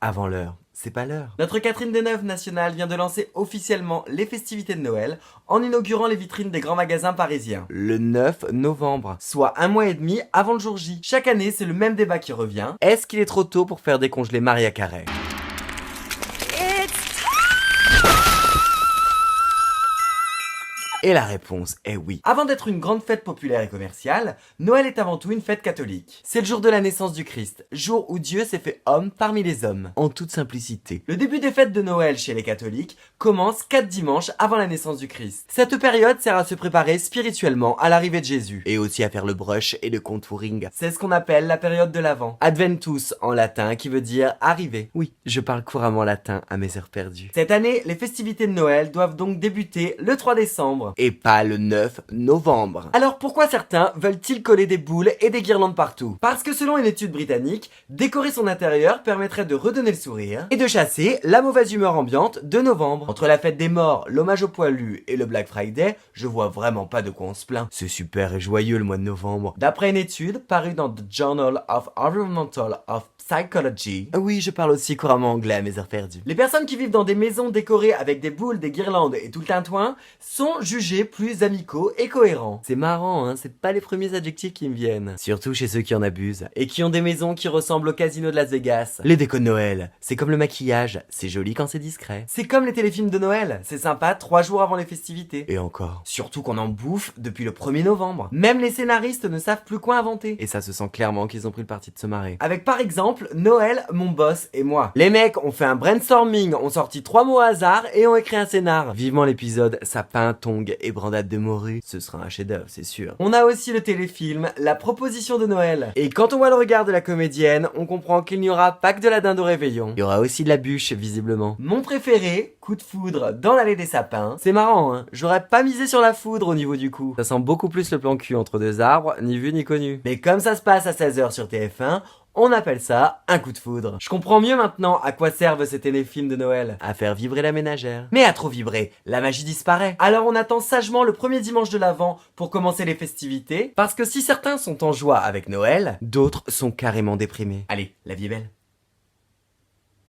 Avant l'heure. C'est pas l'heure. Notre Catherine Deneuve nationale vient de lancer officiellement les festivités de Noël en inaugurant les vitrines des grands magasins parisiens. Le 9 novembre. Soit un mois et demi avant le jour J. Chaque année, c'est le même débat qui revient. Est-ce qu'il est trop tôt pour faire décongeler Maria Carey? Et la réponse est oui. Avant d'être une grande fête populaire et commerciale, Noël est avant tout une fête catholique. C'est le jour de la naissance du Christ, jour où Dieu s'est fait homme parmi les hommes. En toute simplicité. Le début des fêtes de Noël chez les catholiques commence 4 dimanches avant la naissance du Christ. Cette période sert à se préparer spirituellement à l'arrivée de Jésus. Et aussi à faire le brush et le contouring. C'est ce qu'on appelle la période de l'Avent. Adventus en latin qui veut dire arriver. Oui, je parle couramment latin à mes heures perdues. Cette année, les festivités de Noël doivent donc débuter le 3 décembre. Et pas le 9 novembre. Alors pourquoi certains veulent-ils coller des boules et des guirlandes partout? Parce que selon une étude britannique, décorer son intérieur permettrait de redonner le sourire et de chasser la mauvaise humeur ambiante de novembre. Entre la fête des morts, l'hommage aux poilus et le Black Friday, je vois vraiment pas de quoi on se plaint. C'est super et joyeux le mois de novembre. D'après une étude parue dans The Journal of Environmental of Psychology, Oui, je parle aussi couramment anglais à mes heures perdues. les personnes qui vivent dans des maisons décorées avec des boules, des guirlandes et tout le tintouin sont jugées plus amicaux et cohérents. C'est marrant, hein, c'est pas les premiers adjectifs qui me viennent. Surtout chez ceux qui en abusent. Et qui ont des maisons qui ressemblent au casino de Las Vegas. Les décos de Noël, c'est comme le maquillage, c'est joli quand c'est discret. C'est comme les téléfilms de Noël, c'est sympa 3 jours avant les festivités. Et encore. Surtout qu'on en bouffe depuis le 1er novembre. Même les scénaristes ne savent plus quoi inventer. Et ça se sent clairement qu'ils ont pris le parti de se marrer. Avec par exemple Noël, mon boss et moi. Les mecs ont fait un brainstorming, ont sorti 3 mots au hasard et ont écrit un scénar. Vivement l'épisode sapin, tongs et brandade de morue, ce sera un chef-d'œuvre, c'est sûr. On a aussi le téléfilm La proposition de Noël. Et quand on voit le regard de la comédienne, on comprend qu'il n'y aura pas que de la dinde au réveillon. Il y aura aussi de la bûche, visiblement. Mon préféré, coup de foudre dans l'allée des sapins. C'est marrant, hein. J'aurais pas misé sur la foudre au niveau du coup. Ça sent beaucoup plus le plan cul entre deux arbres, ni vu ni connu. Mais comme ça se passe à 16h sur TF1, on appelle ça un coup de foudre. Je comprends mieux maintenant à quoi servent ces téléfilms de Noël. À faire vibrer la ménagère. Mais à trop vibrer, la magie disparaît. Alors on attend sagement le premier dimanche de l'Avent pour commencer les festivités, parce que si certains sont en joie avec Noël, D'autres sont carrément déprimés. allez, la vie est belle.